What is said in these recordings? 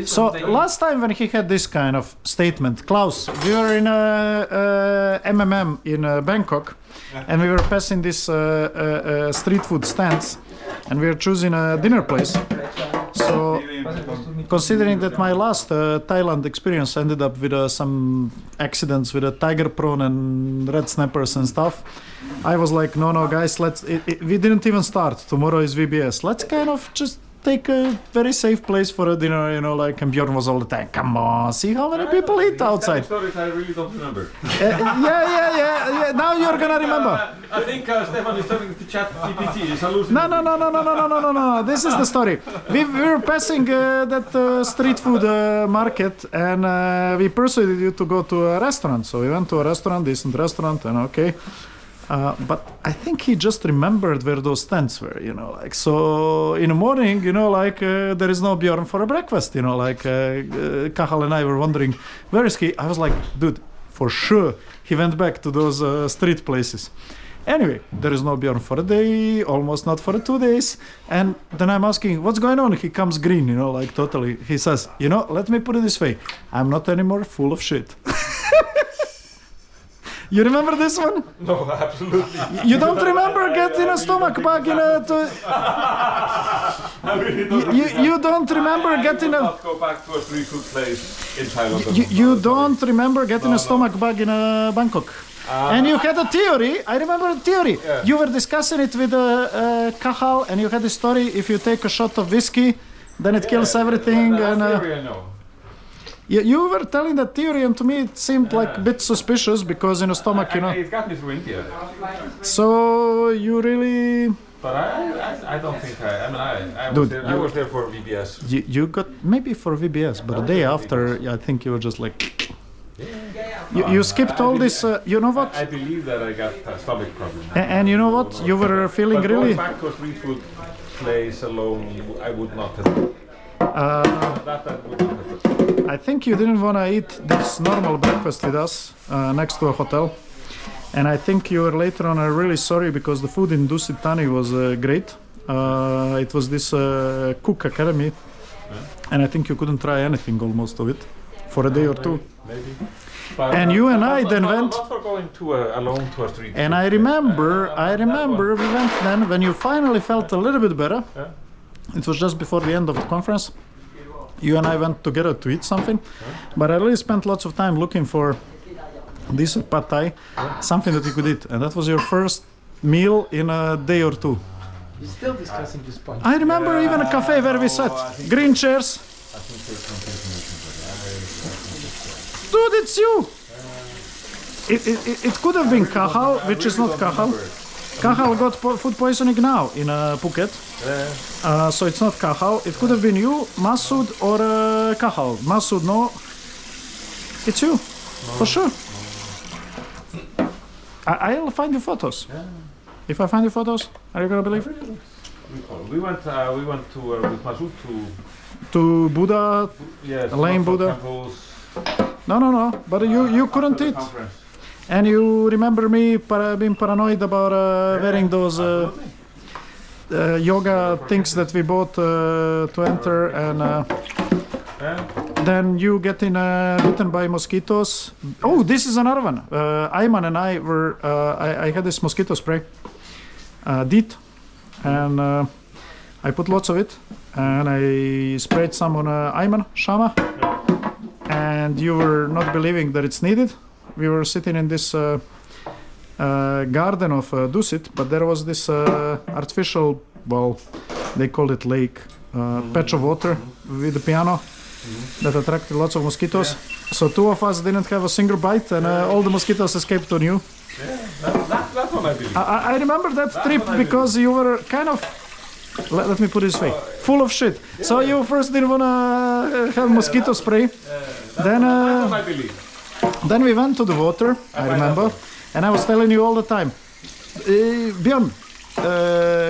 So last time when he had this kind of statement, Klaus, we were in MMM in Bangkok, and we were passing this street food stands, and we were choosing a dinner place. So, considering that my last Thailand experience ended up with some accidents with a tiger prawn and red snappers and stuff, I was like, no, guys, we didn't even start. Tomorrow is VBS. Let's kind of just take a very safe place for a dinner, and Bjorn was all the time, come on, see how many people eat outside. Stories I really don't remember. Yeah, now you're gonna remember. I think Stevan is turning to chat GPT. Is hallucinating. No, this is the story. We were passing that street food market, and we persuaded you to go to a restaurant. So we went to a restaurant, decent restaurant, and okay. But I think he just remembered where those tents were, so in the morning, there is no Bjorn for a breakfast, Kahal and I were wondering, where is he? I was like, dude, for sure, he went back to those street places. Anyway, there is no Bjorn for a day, almost not for 2 days, and then I'm asking, what's going on? He comes green, totally. He says, let me put it this way, I'm not anymore full of shit. You remember this one? No, absolutely. You don't remember getting a stomach bug in a... You don't remember getting a... Not go back to a street food place in Thailand. You don't remember getting a stomach bug in Bangkok. And you had a theory, I remember the theory. Yeah. You were discussing it with Kahal, and you had a story, if you take a shot of whiskey, then it kills everything. That and theory I know. You were telling that theory, and to me it seemed like a bit suspicious, because in the stomach, It got me through India. So you really... But I don't think I was there for VBS. You got, maybe for VBS, but the day after, I think you were just like... You skipped all this, you know what? I believe that I got a stomach problem. And you know what? You were feeling but really... going back to a street food place alone, I would not have. That would not have. I think you didn't want to eat this normal breakfast with us next to a hotel. And I think you were later on really sorry, because the food in Dusit Thani was great. It was this cook academy. And I think you couldn't try anything almost of it for a day or two. Maybe. But and you and I then went... Not for going alone to a street and food. I remember we went then, when you finally felt a little bit better. Yeah. It was just before the end of the conference. You and I went together to eat something. But I really spent lots of time looking for this pad thai, something that you could eat. And that was your first meal in a day or two. You're still discussing this point. I remember even a cafe where we sat. Green chairs. I think there's something. Dude, it's you! It could have been Kahal, which is not Kahal. Kahal got food poisoning now in Phuket. So it's not Kahal. It could have been you, Masood, or Kahal. Masood, no. It's you, for sure. I'll find your photos. Yeah. If I find your photos, are you gonna believe it? We went to with Masood To Buddha, yes, Lame Buddha. Temples, No. But you couldn't eat. conference. And you remember me being paranoid about wearing those yoga things that we bought to enter, and then you getting bitten by mosquitoes. Oh, this is another one. Ayman and I were, I had this mosquito spray, DEET, and I put lots of it, and I sprayed some on Ayman, Shama, and you were not believing that it's needed. We were sitting in this garden of Dusit, but there was this artificial, well, they called it lake, patch of water with the piano that attracted lots of mosquitoes. Yeah. So two of us didn't have a single bite, and all the mosquitoes escaped on you. Yeah, that's what I believe. I remember that trip because you were kind of, let me put it this way, full of shit. Yeah. So you first didn't want to have mosquito spray. Then that's what I believe. Then we went to the water, I remember, and I was telling you all the time, Björn,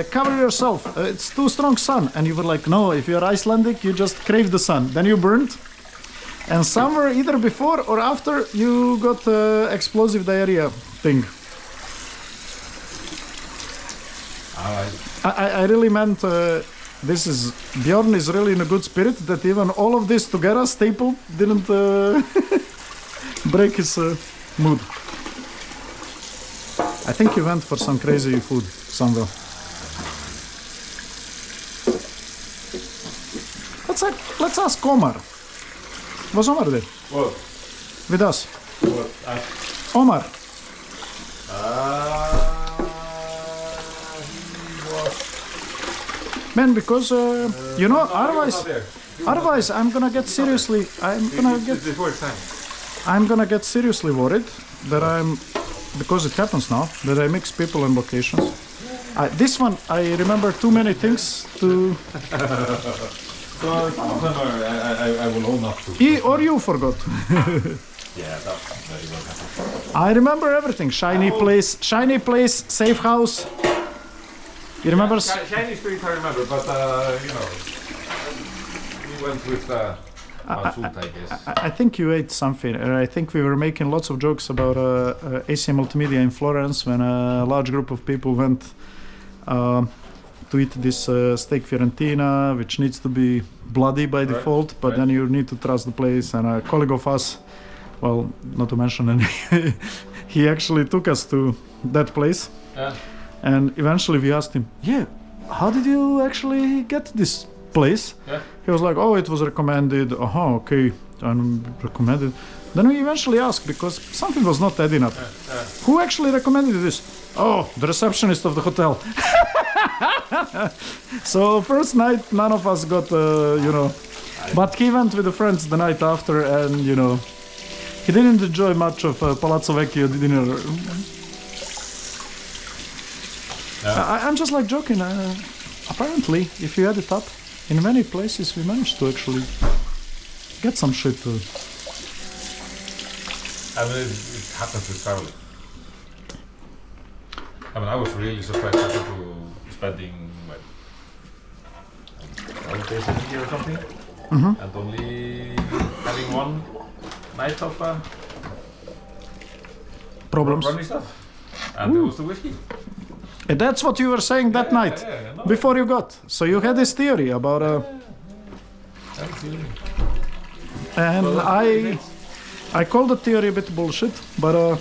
cover yourself, it's too strong sun. And you were like, no, if you're Icelandic, you just crave the sun. Then you burned, and somewhere either before or after, you got explosive diarrhea thing. I really meant this is Bjorn is really in a good spirit that even all of this together, staple, didn't break his mood. I think he went for some crazy food somewhere. Let's ask Omar. Was Omar there? What? With us? What? Omar. He was. Man, because you know, No, he was not there. otherwise I'm gonna get seriously. It's the first time. I'm gonna get seriously worried that because it happens now that I mix people and locations. This one I remember too many things to. So some of them I will own up to. Or you forgot. Yeah, that's very well happened. I remember everything. Shiny place, safe house. You remember? Shiny Street I remember, but you know, we went with Masud, I guess. I think you ate something. I think we were making lots of jokes about AC Multimedia in Florence when a large group of people went to eat this steak Fiorentina, which needs to be bloody by default, but then you need to trust the place. And a colleague of us, well, not to mention any, he actually took us to that place. And eventually we asked him, yeah, how did you actually get this place? He was like, oh, it was recommended. Okay, recommended. Then we eventually asked, because something was not adding up. Who actually recommended this? Oh, the receptionist of the hotel. So first night, none of us got, you know, but he went with the friends the night after, and you know, he didn't enjoy much of Palazzo Vecchio dinner. I'm just like joking. Apparently, if you add it up, in many places we managed to actually get some shit. I mean, it happens with traveling. I mean, I was really surprised to spending what, 12 days a year or something, and only having one night of Problems. running stuff, and it was the whiskey. And that's what you were saying that night, no. before you got. So you had this theory about. And Well, I call the theory a bit bullshit, but you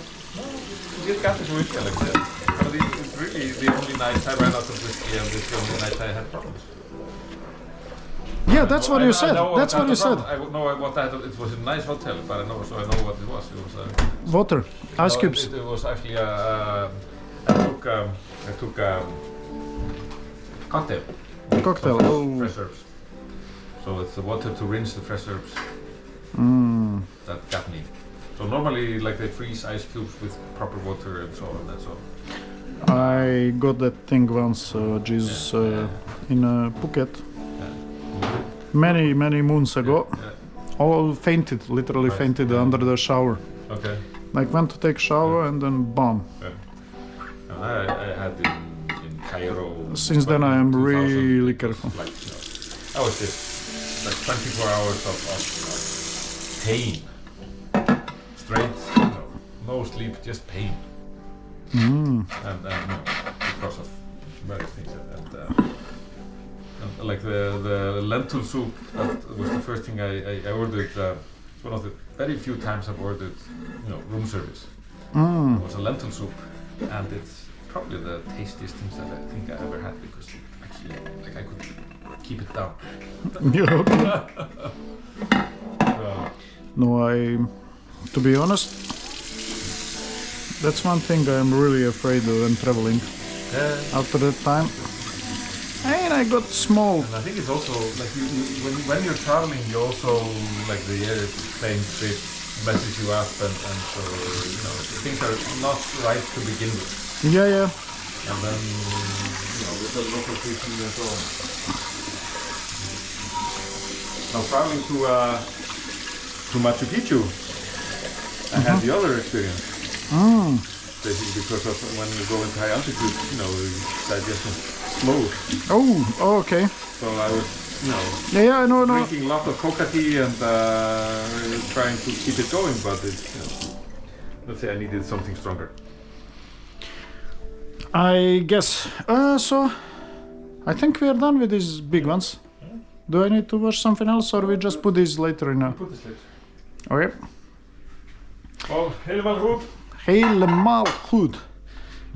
get got this whiskey like that. But it's really the only night I ran out of whiskey, and it's the only night I had problems. yeah, that's what you said. I know That's what you said. I would know what I had. It was a nice hotel, but I know what it was. It was Water, ice cubes. It was actually I took cocktail. Cocktail. Fresh herbs. So it's the water to rinse the fresh herbs. That got me. So normally, like they freeze ice cubes with proper water and so on. That's all. I got that thing once, Jesus, in Phuket. Many moons ago. All fainted, literally fainted under the shower. Okay. Like went to take shower and then bomb. I had in Cairo. Since then I am really careful. Like, I was just like 24 hours of pain. Straight, no sleep, just pain. And because of various things. And like the lentil soup, that was the first thing I ordered. It's one of the very few times I've ordered, room service. It was a lentil soup, and it's probably the tastiest things that I think I ever had, because actually, like, I could keep it down. No, to be honest, that's one thing I'm really afraid of when traveling. After that time, and I got small. And I think it's also like when you're traveling, you also like the airplane trip messes you up, and so things are not right to begin with. Yeah. And then with the local people and so on. Now traveling to Machu Picchu, I had the other experience. Basically because of when you go into high altitude, digestion slows. Oh, okay. So I was, Yeah, I know. drinking a lot of coca tea and trying to keep it going, but let's say I needed something stronger. I guess. So I think we are done with these big ones. Do I need to wash something else, or we just put these later in? Put this later. Okay. Oh, helemaal goed. Helemaal goed.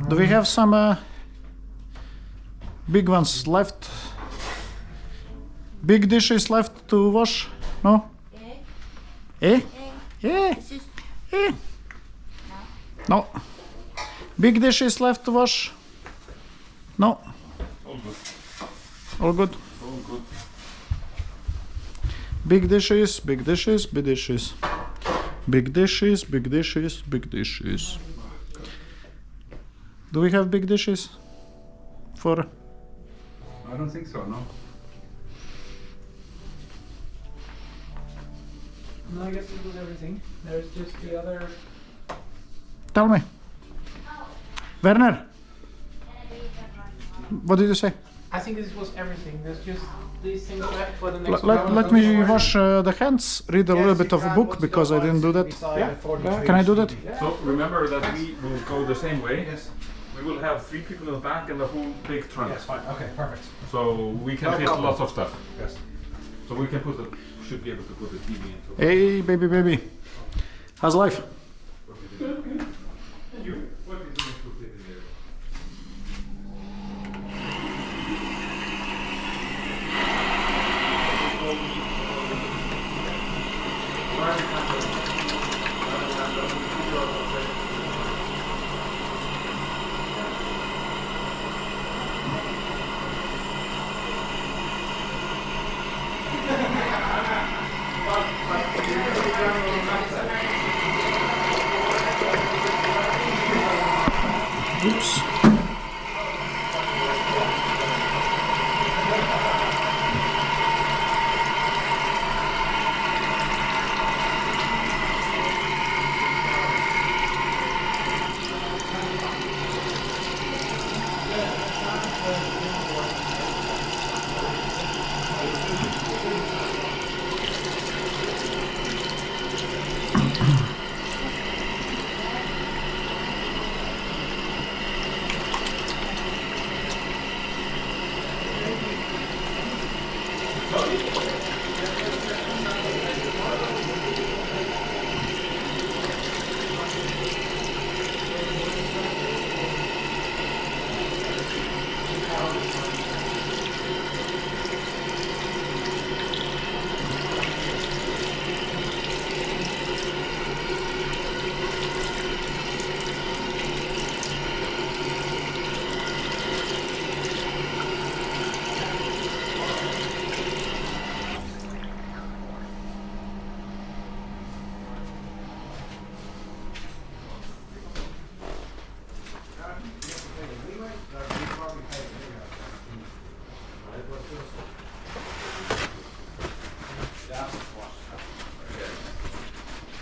Do we have some big ones left? Big dishes left to wash? No? Eh? Eh? Eh? No. Big dishes left to wash? No. All good. All good. All good. Big dishes, big dishes, big dishes. Big dishes, big dishes, big dishes. Do we have big dishes? For I don't think so, no. No, I guess we did everything. There's just the other. tell me. Werner, what did you say? I think this was everything. There's just these things left for the next Let me wash the hands, read a little bit of a book because I didn't do that. Can I do that? So remember that we will go the same way. Yes. We will have 3 people in the back and a whole big trunk. Yes, fine. Okay, perfect. So we can No fit problem. lots of stuff. Yes. So we can put the, should be able to put the TV into. Hey, baby. How's life? You, what is going to fit in there? Oops.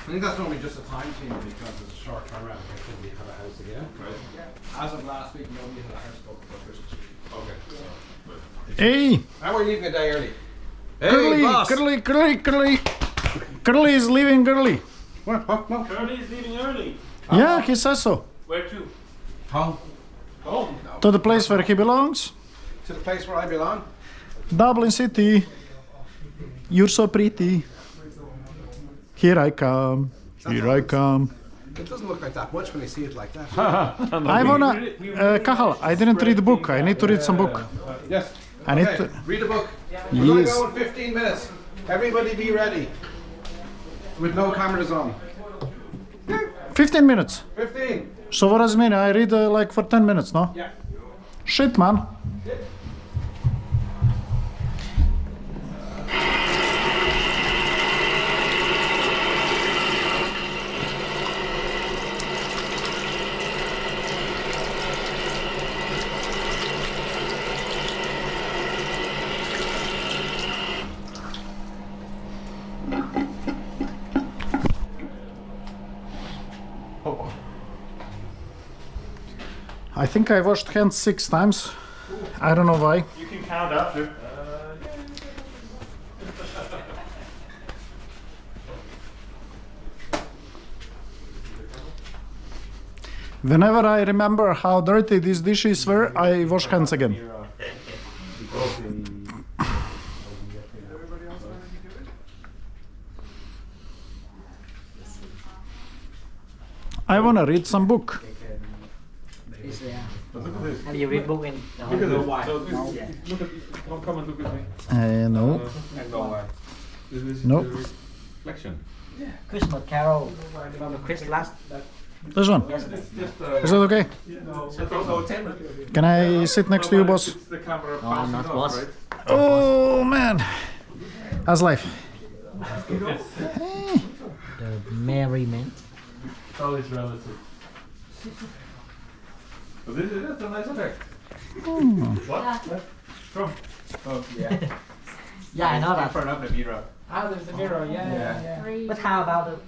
I think that's normally just a time thing because it's a short turnaround because we have a house again. Right. Yeah. As of last week, nobody had a house booked before Christmas week. Okay. Hey, Now we're leaving a day early. Curly is leaving early. What? No. Curly is leaving early. Yeah, he says so. Where to? Home. Home. To the place where he belongs. To the place where I belong. Dublin City. You're so pretty. Here I come. Here I come. It doesn't look like that much when you see it like that. I wanna. Kahal, I didn't read the book. I need to read some book. Yes. I need Okay, to. read a book. We're going to Yes. go in 15 minutes. Everybody be ready. With no cameras on. 15 minutes. 15. So what does it mean? I read like for 10 minutes, no? Yeah. Shit, man. I think I washed hands 6 times. I don't know why. You can count after. Whenever I remember how dirty these dishes were, I wash hands again. I wanna read some book. Is there? But look at this. Have you read book in the Look at whole this. white? So No. this, look at. Come and look at me. No. And no why. This is Nope. the reflection. Christmas Carol from Chris last. This one. It's just. Is that okay? It's also a camera. Can I sit next to you, boss? It's the camera No, passing not off, boss. right? Oh man. How's life? The merry man. It's always relative. But this is a nice effect. What? From? Oh, yeah. Yeah, I know that. Front of the mirror. Ah, there's the mirror. Yeah. But how about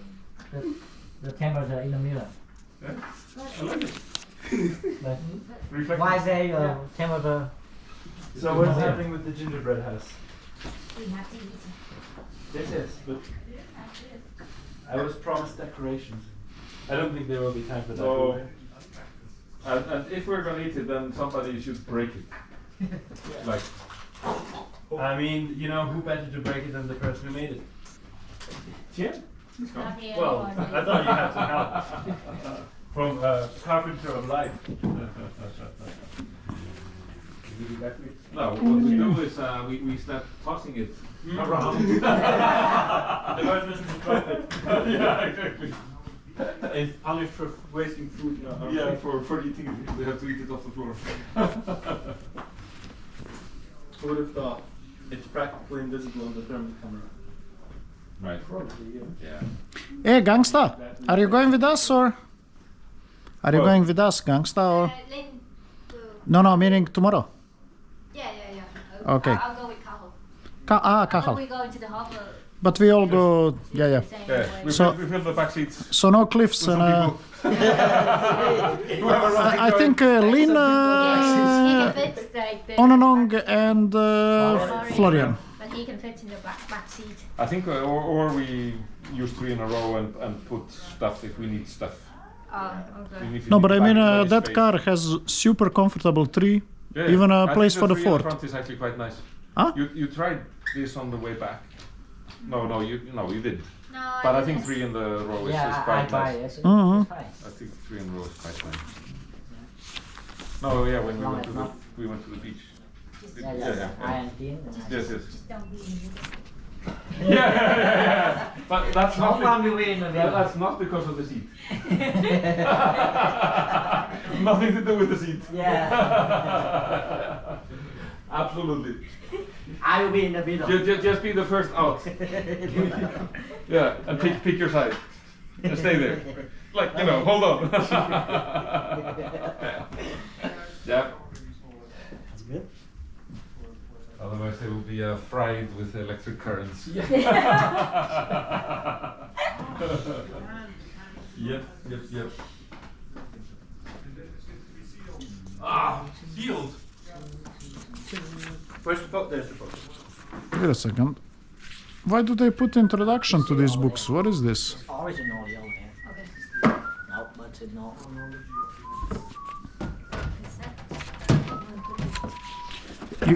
the temperature in the mirror? I like it. But Reflecting. why say temperature? So what's happening with the gingerbread house? We have to eat it. This is, but I was promised decorations. I don't think there will be time for that. So, and if we're gonna eat it, then somebody should break it. Like, I mean, you know, who better to break it than the person who made it? Jim? Not here Well, anymore. I thought you had some help from Carpenter of Life. no, what we do is we start tossing it around. The noise isn't appropriate. Yeah, exactly. It's punished for wasting food. Yeah, for eating it, we have to eat it off the floor. Who would have thought? It's practically invisible on the thermal camera. Right. Probably, yeah. Yeah. Hey, Gangsta, are you going with us or? Are you Well- going with us, Gangsta, or? Lin, No, meaning tomorrow. yeah. Okay. I'll go with Cahill. Kahal. We go into the harbor. But we all go, yeah. Yeah, Anyway. we fill the back seats. So no cliffs With and some people. I think Lin, He can fit like the Onanong and Florian. But he can fit in the back seat. I think, or we use 3 in a row and put stuff if we need stuff. Oh, okay. No, but I mean that car has super comfortable tree, even a place for the fourth. fourth. Front is actually quite nice. Huh? You tried this on the way back. No, you didn't. No, But I think 3 in the row is Yeah, I quite buy nice. it. Mhm. It's fine. I think 3 in a row is quite nice. No, yeah, when No, it's not. we went to the beach. Yeah. I am thin. Yes. Just don't be in the Yeah. But that's No not. one will be in the middle. That's not because of the seat. Nothing to do with the seat. Yeah. Absolutely. I will be in the middle. Just be the first out. Yeah, and pick your side. And stay there. Like, hold on. Yeah. That's good. Otherwise they will be fried with electric currents. Yep. Ah, sealed. Where's the book? There's the book. Wait a second. Why do they put introduction to these books? What is this? Original yellow hair. Okay. No, but it's not.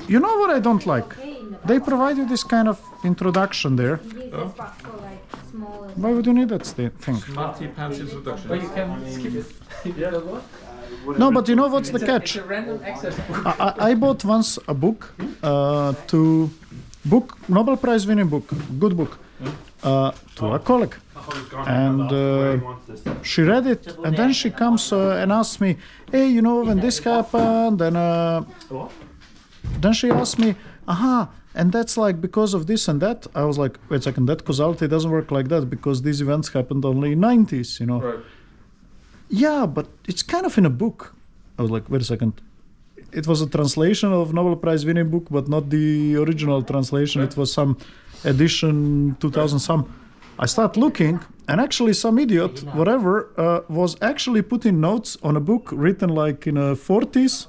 You know what I don't like? They provide you this kind of introduction there. Why would you need that thing? Multi-pants introduction. But you can skip it. No, but you know what's the It's catch? a random access book. I bought once a book Nobel Prize winning book, good book, to a colleague. And she read it, and then she comes and asks me, hey, when this happened, then she asked me, and that's like because of this and that. I was like, wait a second, that causality doesn't work like that because these events happened only in 90s, Right. Yeah, but it's kind of in a book. I was like, wait a second. It was a translation of Nobel Prize winning book, but not the original translation. It was some edition 2000 some. I start looking, and actually some idiot, whatever, was actually putting notes on a book written like in the 40s,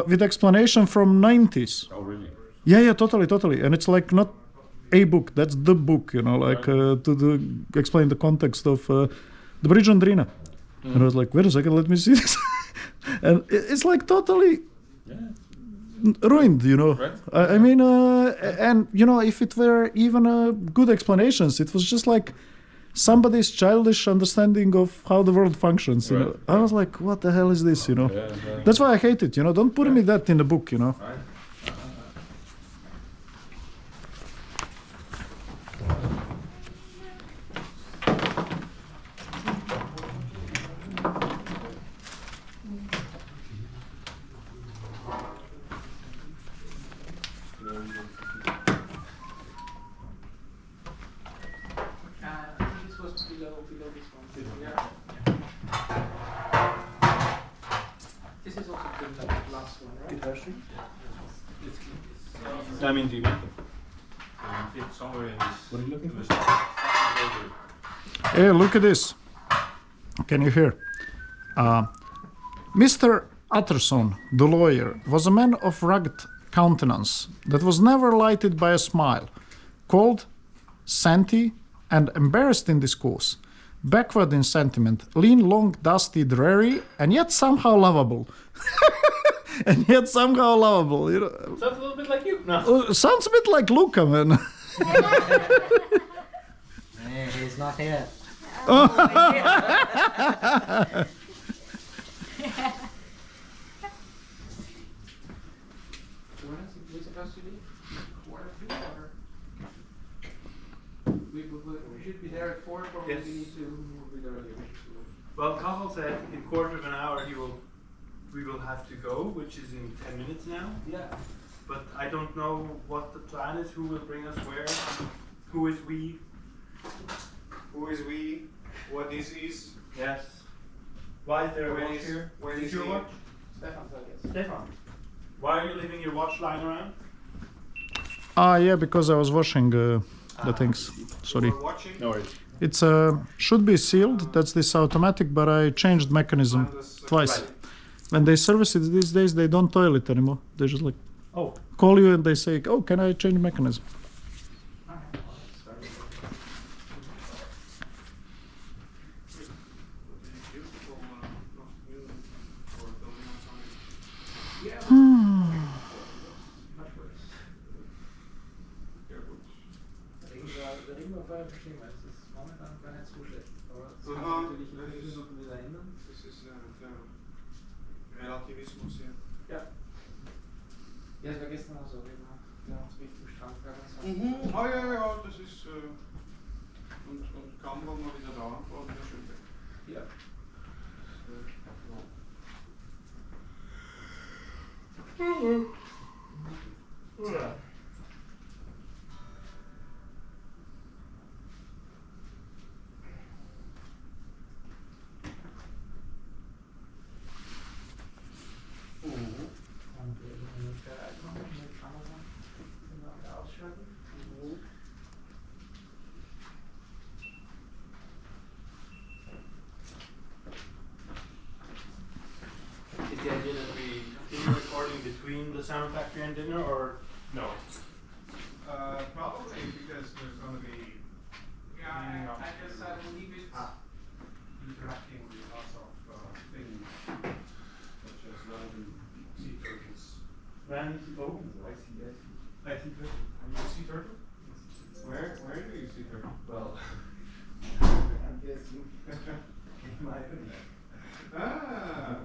with explanation from 90s. Oh, really? Yeah, totally. And it's like not a book, that's the book, to explain the context of the Bridge on Drina. And I was like, wait a second, let me see this. And it's like totally ruined, Right. I mean, if it were even good explanations, it was just like somebody's childish understanding of how the world functions. You know, I was like, what the hell is this? You know, that's why I hate it. You know, don't put me that in the book. You know. This was below this one. Yeah. This is also the last one, right? I mean, do you get them? Fit somewhere in this. What are you looking for? Hey, look at this. Can you hear? Mr. Utterson, the lawyer, was a man of rugged countenance that was never lighted by a smile, cold, santy, and embarrassed in discourse, backward in sentiment, lean, long, dusty, dreary, and yet somehow lovable. And yet somehow lovable, you know. Sounds a little bit like you. No. Sounds a bit like Luca, man. He's not here. When is it supposed to be? Quarter to, or? We should be there at 4, but Yes. we need to move it earlier. Well, Cathal said in quarter of an hour we will have to go, which is in 10 minutes now. Yeah. But I don't know what the plan is, who will bring us where, who is we. Who is we? What this is? Yes. Why is there a When watch is- here? when Is is your he? watch? Stefan's, I guess. Stefan, why are you leaving your watch lying around? Yeah, because I was washing the things. Sorry. We're watching. No worries. It's should be sealed. That's this automatic, but I changed mechanism twice. Right. When they service it these days, they don't toil it anymore. They just like Oh. call you and they say, "Oh, can I change mechanism?" Reden wir vorher verstehen, weil es ist momentan gar nicht so schlecht. Aber es kann Aha, natürlich in das 5 ist- Minuten wieder ändern. Das ist der Relativismus hier. Ja. Ja, es war gestern auch so. Wir haben uns richtig im Strand gehabt und so. Ah ja, das ist und kaum waren wir wieder da, war wieder schön weg. Ja. Is the idea that we continue recording between the sound factory and dinner, or no? Probably because there's going to be Yeah, I guess I will leave it. interacting with lots of things, such as random sea turtles. Oh, I see. I see. And you see turtle? Where do you see turtle? Well, I'm guessing. my Ah.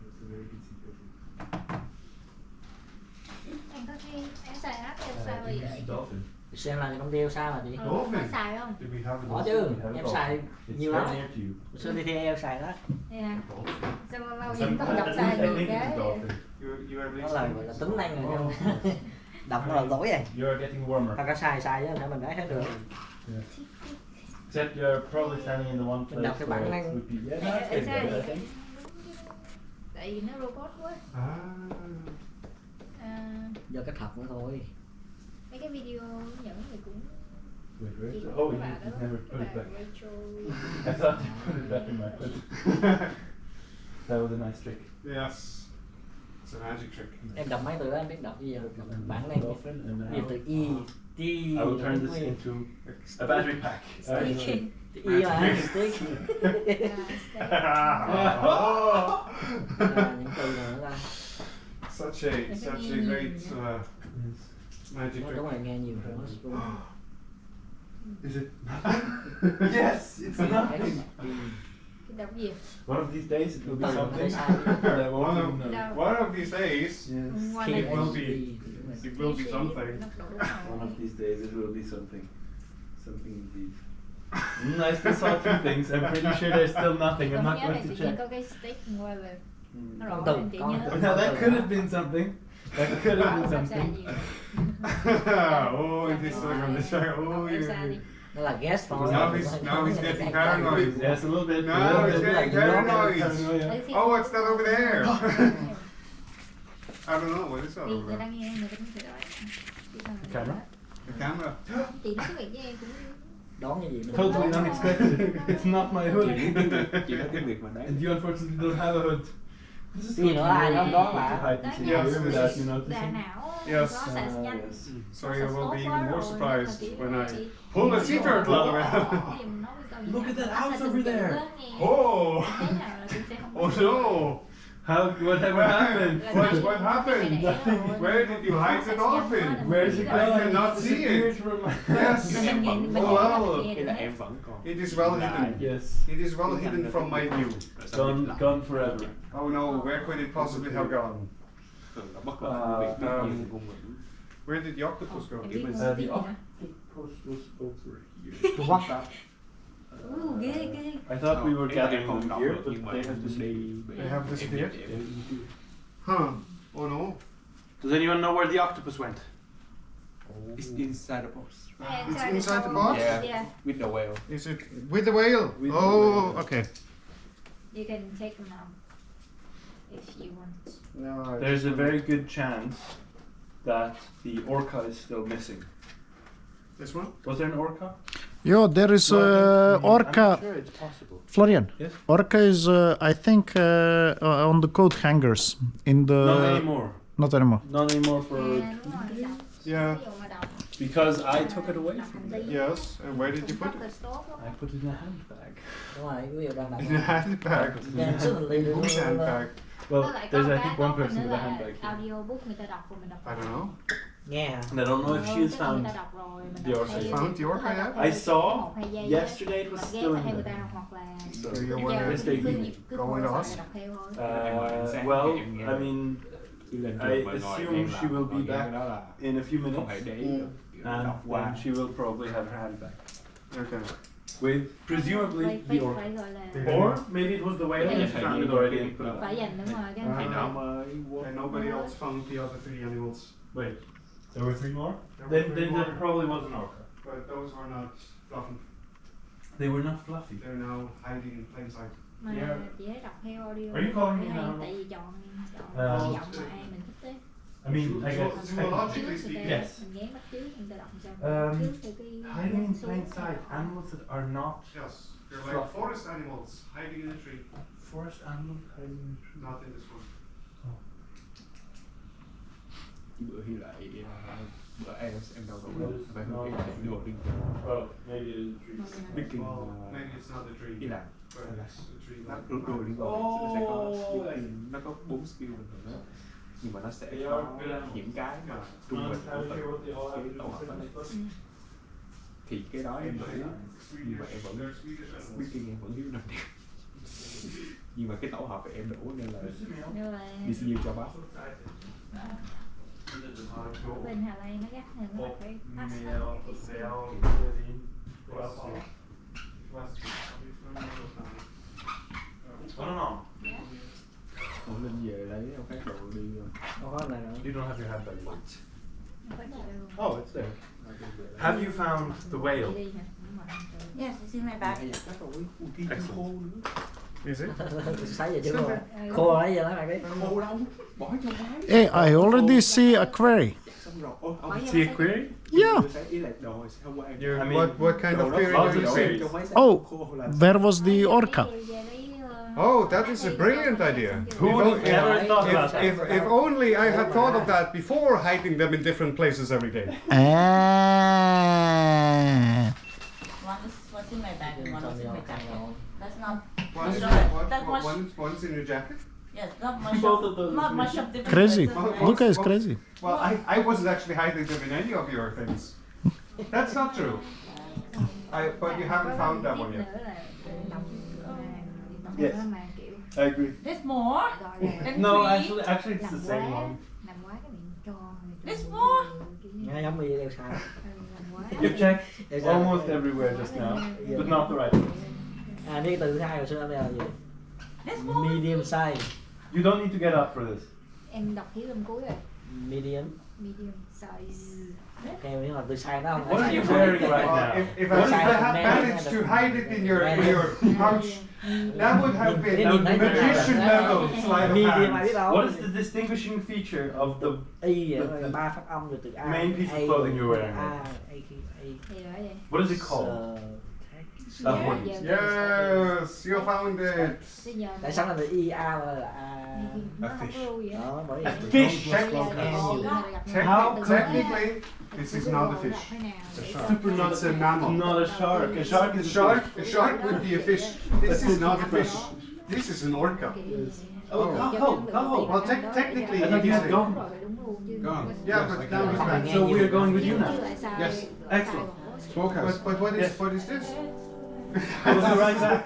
It's a very good sea turtle. Anh có khi em xài app em xài gì vậy? Dolphin. Xem là trong đeo sao mà chị? Có xài không? Did we have a Có dolphin? chứ, We have a em dolphin. xài It's nhiều right lắm. near to you. Hồi xưa đi thi em xài đó. Yeah. Dolphin. Sao mà bao Some- nhiêu không I đọc think- xài I được think it's a cái. dolphin. You are Nó là gọi là tính năng rồi Oh. không? Đọc nó là lỗi rồi. You're getting warmer. Ta có xài xài chứ, mình đã hết được. Except you're probably standing in the one Mình đọc place cái where bản it's năng. would be. Yeah, Em that's pretty xài good, I gì? think. Tại vì nó robot quá. Ah. À, Giờ cái thật nữa thôi. mấy cái video những thì cũng Wait, where chỉ is it? có Oh, cái you bà đó. never Cái put it bà back. Rachel. I thought you put it back in my foot. That was a nice trick. Yes. It's a magic trick. Em đọc mấy từ đó em biết đọc gì vậy? Bản năng. Dolphin, and Gì now từ y, t. I will turn this into a battery pack. Sticky. Y là stick. Yeah, sticky. Oh. Là những từ nữa là Such a great magic đúng trick. rồi nghe nhiều rồi nó spoon. Is it? Yes, it's nothing. Cái đống gì? One of these days it will be Tao something. thấy sai. But I won't even know. Đâu? One of these days, Yes. Ngoài it này will be. It will be something. One of these days it will be something. Something indeed. I still saw two things. I'm pretty sure there's still nothing. I'm Tôi not nhớ là going tự to nhiên check. có cái stick ngoài về. Nó Con rõ Tùng, ràng chị con nhớ. Tùng. Now that could have been something. That could have been Không sai something. gì. Oh, it is like on the show. Oh, Không sai đi. Nó là guest thôi. Now he's getting paranoid. Yes, a little bit. No, a little it's bit. getting paranoid. Paranoia. Oh, it's not over there. I don't know what is that Vì over người there. đang nghe người ta cũng sẽ nói. Camera? The camera. Chị nói chuyện với em cũng Đón như vậy mình Totally unexpected. It's not my hood. Chỉ nói tiếng Việt mà đấy. And you unfortunately don't have a hood. This is Cái gì nữa ai đó đó to là hide this in Yes. here without you đà noticing. não Yes. nó sẽ nhanh. Yes. So you will be even more surprised when I pull the sea turtle out of it. Look at that house over there. Oh! Oh no! Whatever happened? What happened? Where did you hide the dolphin? Where's it I going? cannot see Disappeared it. from Yes. Oh well. Thế là em vẫn còn. It is well hidden. Yes. It is well hidden from my view. Gone forever. Oh no, where could it possibly have gone? Thường nó bất ngờ việc biết nhiều ngôn ngữ. Where did the octopus go? The octopus was over here. Trung Quốc đó. Ghê ghê. I thought we were Ý là em gathering không them đọc here, được but nhưng mà they have em disappeared. đi. They have disappeared? Huh. Oh no. Does anyone know where the octopus went? It's inside the box. It's inside the box? Yeah. With the whale. Is it with the whale? With the Oh, whale. okay. You can take them out if you want. No, There's a very good chance that the orca is still missing. This one? Was there an orca? Yo, there is orca. I'm sure it's possible. Florian, Yes? orca is I think on the coat hangers in the. Not anymore. Not anymore. Not anymore for Đúng rồi, đọc. Yeah. Ví dụ mà đọc. because I took it away Đọc from hành me. lý. Yes. And where did you put Rất là it? tốt lắm. I put it in a handbag. Đúng rồi, ví dụ đang đặt. In a handbag. Đang sức mình đi được. Whose handbag? Well, Với lại có there's một I cái think tốt one hơn person nữa with a là handbag here. audiobook người ta đọc rồi mình đọc. I don't know. Nghe. And I don't know if she's Tức là found. người ta đọc rồi, mình the đọc orca. theo- Found the orca có thể đọc yet? theo I saw một hai giây á. yesterday it was Mình ghé still theo in người there. ta hoặc là So you Giờ wanna Yes, they cứ- do. cứ Go ngồi with lại us? đọc theo thôi. Well, I mean, Cứ lên I trường mà ngồi assume em she làm will ngồi be nghe back cái đó là in a few không thể minutes, để ý được. Kiểu and đọc qua. then she will probably have her handbag Okay. with presumably Phải, the phải, orca. phải gọi là Or maybe it was the whale Thì that found it already and put it phải back. dành đúng rồi cái Thì phải nó mới And nobody else found the other three animals. Wait, there were three more? There were Then three there more, probably was an orca. but those were not fluffy. They were not fluffy. They're now hiding in plain sight. mà Yeah. chỉ thấy đọc theo audio. Are you calling me hay, now? tại vì chọn Uh, giọng mà ai mình thích đấy. I mean, I guess. Zoologically Trước người speaking, ta Yes. mình ghé bắt trước người ta đọc sao. Trước thì cái Hiding in số- plain sight, animals that are not yes, they're like forest animals hiding in a tree. forest animals hiding in trees. Not in this one. Bữa Hy lại bữa em đâu đủ đâu phải không cái lại đồ đi Well, maybe it is trees. Viking Well, maybe it's not the tree, đi làm but it's a tree. lắp đồ đồ đi vào sẽ có nó có 4 skill bình thường đó, nhưng mà nó sẽ có những cái mà trung bình của từng cái tổ hợp đó thì cái đó em vẫn nhưng mà em vẫn They're Swedish animals. Viking em vẫn hiếu được nhưng mà cái tổ hợp của em đủ nên là Nhưng mà đi siêu cho bác. bên Hà Lan nó gắt hơn nó phải pass hết. I don't know. Ủa Linh về lấy ông cái đồ đi Không có này nữa. You don't have your handbag. Nó phải chịu. Oh, it's there. Have you found the whale? Đi hả? Đúng rồi. Yes, it's in my bag. hay các đồ khu kia khô nữa Is it? 6 giờ chưa rồi. Khô nãy giờ nó lại đấy. khô đâu bỏ cho máy Hey, I already see a query. xong rồi ô ông See a query? Yeah. sẽ ý là đồ sẽ không qua em You, I mean, what kind đồ of đó theory bỏ do you cho see? em trong máy sẽ Oh, khô là where was the orca? Oh, that is a brilliant idea. Who would have ever thought about If, that? if only I had thought of that before hiding them in different places every day. Ah. What's in my bag and one is in my jacket. That's not. One is, That was- one's in your jacket? Yes, not much. Both of those Not is much of difference. Crazy. Well, Luca is well- crazy. Well, I wasn't actually hiding them in any of your things. That's not true. But you haven't found that one yet. Yes. I agree. There's more. Than No, three. actually it's the same one. Làm quá cái miệng tròn. There's more. Nghe giống mì đeo xài. Làm quá. You've checked almost everywhere just now, but not the right one. Cái từ thứ hai hồi xưa em là gì? There's more. Medium size. You don't need to get up for this. Em đọc ký âm cuối rồi. Medium. Medium size. Ok, nhưng mà từ size nó không. What are you wearing right now? If I managed to hide it in your pouch, that would have been magician level sleight of Medium ai hand. biết đâu. What is the distinguishing feature of the Y là ba phát âm rồi từ A. main piece of clothing you're wearing? A, A, Thì đó vậy. What is it called? Dạ, hoodie. giờ Yes, you found it. bây giờ Tại sao là từ Y, A là A? nó không có lưu vậy. Đó, bởi vì Fish. Technically, this is not a fish. Super not It's a mammal. Not a shark. A shark is A shark would be a fish. This is not a fish. This is an orca. Oh, how? Well, technically, I thought it you is had a... gone. Gone. Yeah, but now it's back. So we are going with you now. Yes. Excellent. Smokehouse. But what is Yes. what is this? I will be right back.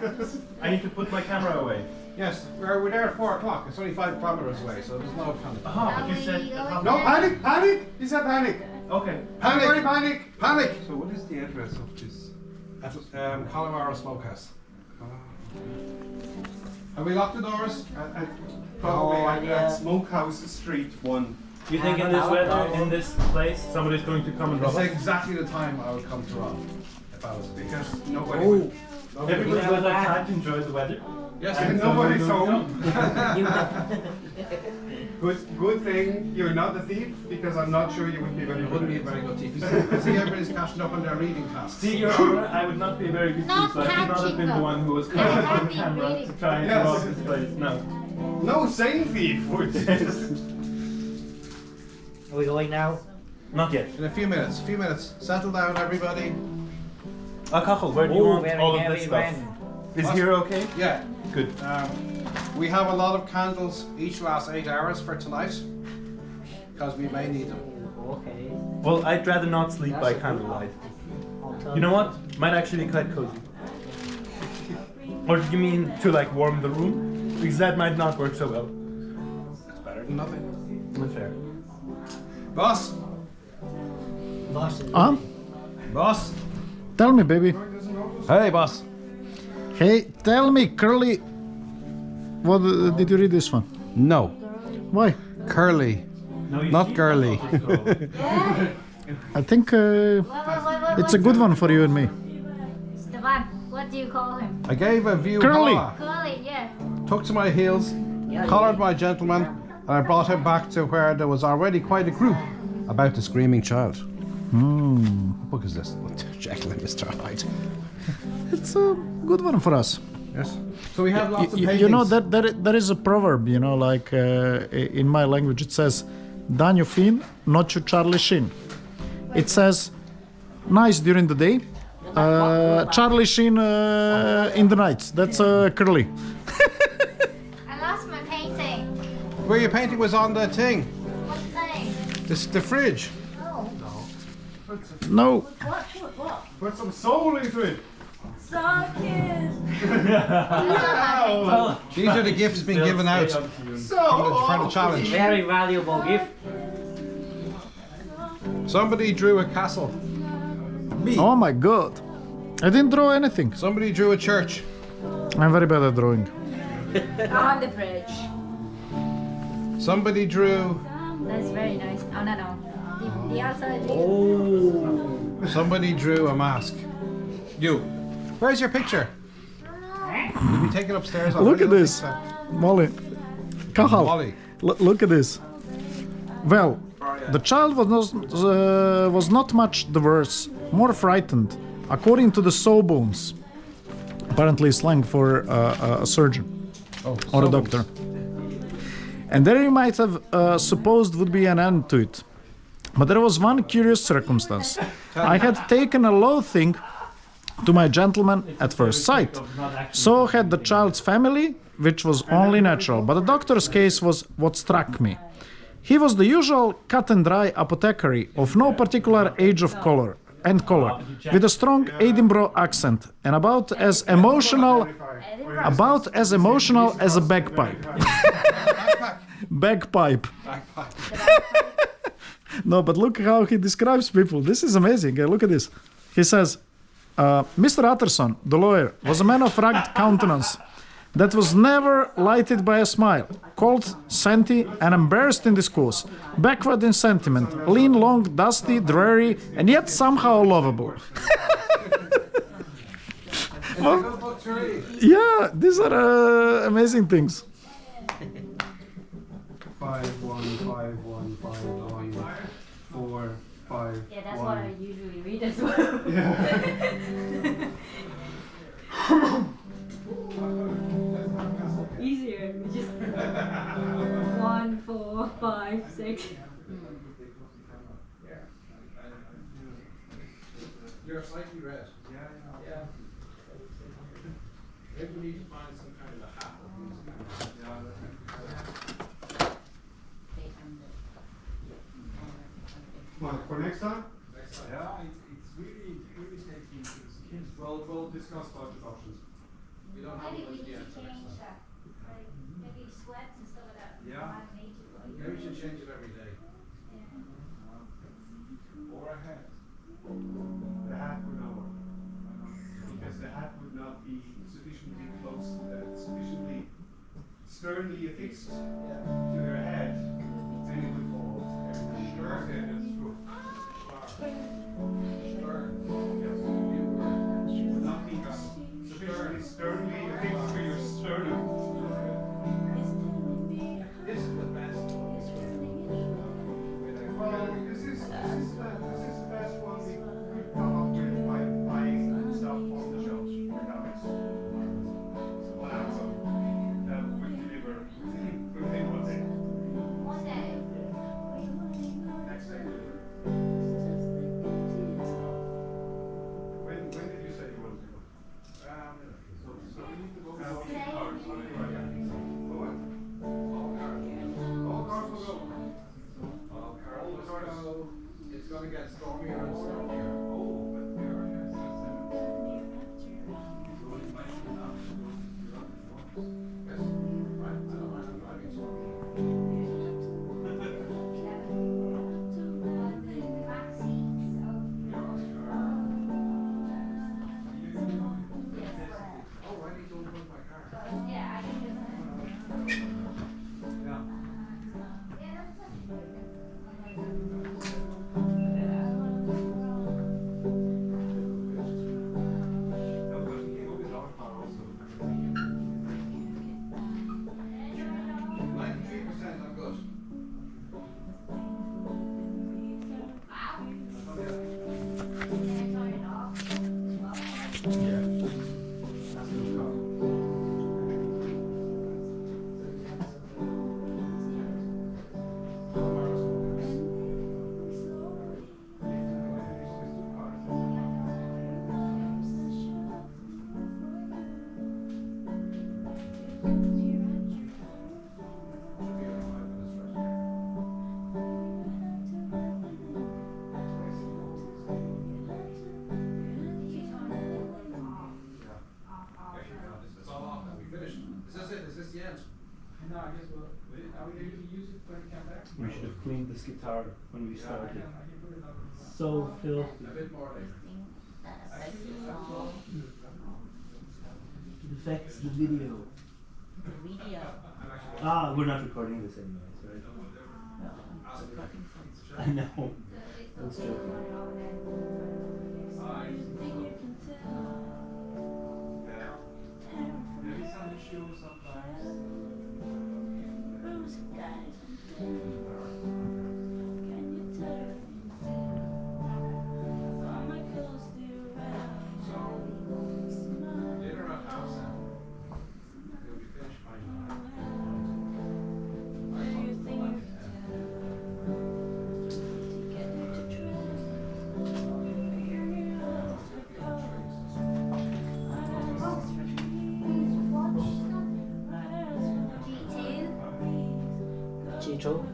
I need to put my camera away. Yes, we're there at 4 o'clock. It's only 5 kilometers away, so there's no panic. Aha, but you said at half- No panic! Panic! He said panic! Okay. Panic! Panic! Panic! So what is the address of this? At Colorado Smokehouse. Have we locked the doors? Probably at Smokehouse Street 1. You think in this weather, in this place, somebody's going to come and rob It's us? exactly the time I would come to Rob. If I was Because nobody Ooh. would... Everybody goes outside to enjoy the weather. Yes, And and nobody's home. Nhưng mà Good thing you're not a thief, because I'm not sure you would be very it good wouldn't be at a it. very good team. See, everybody's catching up on their reading class. See, Your Honor, I would not be a very good Not thief, so I would not have been the one who was caught on Happy camera reading. to try and Yes. rob this place. No. No sane thief would. are we going now? Not yet. In a few minutes. Settle down, everybody. Akachel, where do you want very all of heavy this stuff? man. Is here okay? Yeah. Good. We have a lot of candles each last 8 hours for tonight, because we may need them. Okay. Well, I'd rather not sleep by candlelight. You know what? Might actually be quite cozy. Or do you mean to like warm the room? Because that might not work so well. It's better than nothing. Not fair. Boss! Huh? Boss! Tell me, baby. Hey, boss! Hey, tell me, Curly. What did you read this one? No. Why? Curly. No, you Not see? girly. I think it's a good one for you and me. Stevan, what do you call him? I gave a view Curly. Curly, yeah. took to my heels, collared my gentleman, and I brought him back to where there was already quite a group about the screaming child. What book is this? Jekyll and Mr. Hyde. It's a good one for us. Yes. So we have lots of paintings. You know that there is a proverb, you know, like in my language it says, "Danju fin, noću Charlie Sheen." It says, nice during the day, Charlie Sheen in the night. That's Curly. I lost my painting. Where your painting was on the thing, What thing? the fridge. Oh. No. What? Put some soul into it. These are the gifts being given out for the challenge. Very valuable gift. Somebody drew a castle. Me. Oh my God. I didn't draw anything. Somebody drew a church. I'm very bad at drawing. On the bridge. Somebody drew. That's very nice. Oh, no. The outside. Oh. Somebody drew a mask. You. Where's your picture? You'll be taken upstairs. Look at this. Molly. Kahal. Molly. Look at this. Well, the child was not much the worse, more frightened, according to the sawbones. Apparently slang for a surgeon or a doctor. And there you might have supposed would be an end to it. But there was one curious circumstance. I had taken a loathing to my gentleman at first sight. So had the child's family, which was only natural. But the doctor's case was what struck me. He was the usual cut and dry apothecary of no particular age of color. and color, with a strong Edinburgh accent, and about as emotional as a bagpipe. Bagpipe. No, but look how he describes people. This is amazing. Look at this. He says, Mr. Utterson, the lawyer, was a man of rugged countenance that was never lighted by a smile, cold, scenty, and embarrassed in discourse, backward in sentiment, lean, long, dusty, dreary, and yet somehow lovable. Well, yeah, these are amazing things. 5 1 5 1 5 9 4 5. Yeah, that's what I usually read as well. Easier, just 1 4 5 6. You're slightly red. Yeah. Maybe we need to find some kind of a hat. What, for next time? Yeah, it's really taking kids. We'll discuss budget options. We don't have Maybe a we budget need yet to for next change time. that. Like maybe sweats and stuff like that. Yeah. Maybe we should change it every day. Or a hat. The hat would not work. Because the hat would not be sufficiently close, sufficiently sternly affixed to their head, then it would fall. Sure, yeah, that's true. Stern. Yes. Would not be sufficiently sternly affixed to your sternum. This is the best. Well, this is the best one we could come up with by buying stuff off the shelves. On Amazon that would deliver within 1 day. One day. Next day. When did you say you wanted to go? So we need to go with all the cars. For what? All cars. All cars will go. All cars go. It's going to get stormier and stormier. Oh, but we are here. Yes. Right. I don't mind driving stormy. Oh, why did you don't want my car? Yeah, I can do that. Yeah. No, because we came up with our car also. 93%, I'm good. That's a new car. It's all off now. We finished. Is this it? Is this the end? No, I guess we'll. Are we going to use it when we come back? We should have cleaned this guitar when we started. I can put it on. So filthy. A bit more later. It affects the video. Ah, we're not recording this anyways, right? I know. That's joking. Maybe some shoes sometimes. Dinner at house now. It'll be finished by now.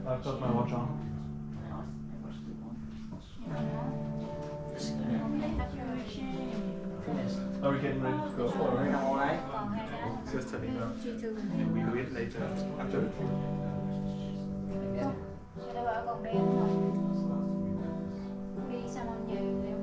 I've got my watch on. Are we getting ready to go? Alright. Còn hai cái Just turning up. suy thư. We do it later after. Người ta bảo còn đen không? Đi xong anh về em.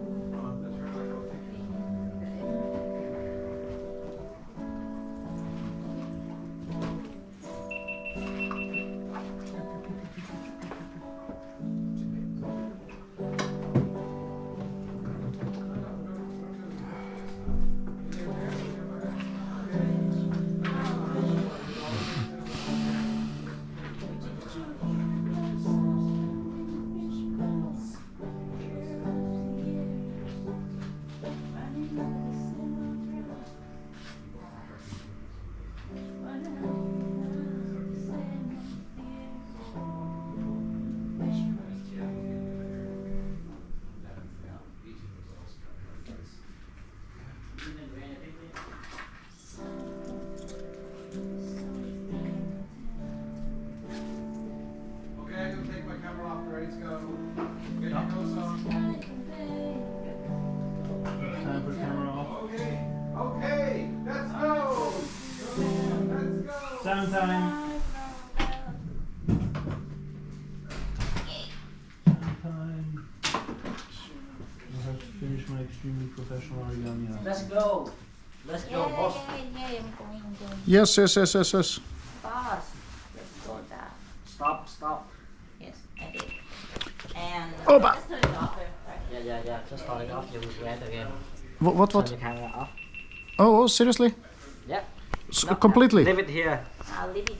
Okay, I'm gonna take my camera off. Ready to go. Get your nose on. Time for camera off. Okay. Okay. Let's go. Let's go. Sound time. Time. I have to finish my extremely professional origami now. Let's go. Let's go, boss. Yeah, I'm going. Yes, yes, yes, yes, yes. Boss, let's go down. Stop, stop. Yes, I did. And Opa. just turn it off there, right? Yeah. Just turn it off. You will get again. What? Turn the camera off. Oh, seriously? Yeah. Completely? Leave it here. I'll leave it